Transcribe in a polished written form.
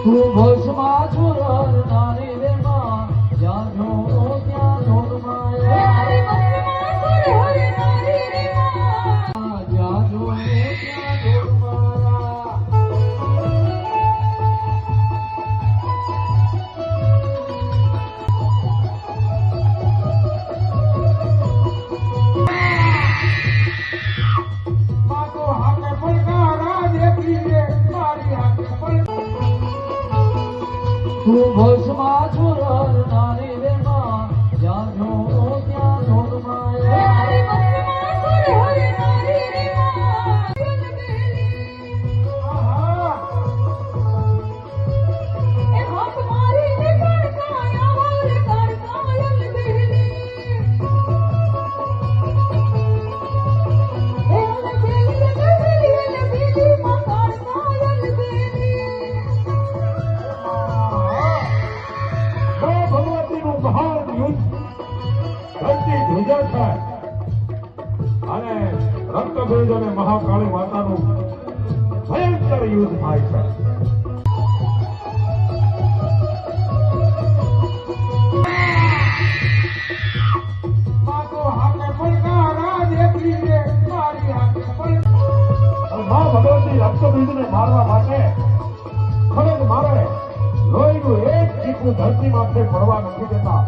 તું ભસ્મા છુરર નારી રે માં જ્યાં જો ત્યાં જોગ માયા જ્યાં જો ત્યાં જોગ માયા માં તો હાથે પલકારા દેખી રે મારી હાથે તું ભસ્મા છુરર નારી રે માં જ્યાં જો ત્યાં જોગ માયા અને રક્તભેદ અને મહાકાળી માતાનું ભયંકર યુદ્ધ થાય છે. માં ભગવતી રક્તભેદને મારવા માટે ખડગ મારે લોહીનું એક ટીપું ધરતી માથે પડવા નથી દેતા.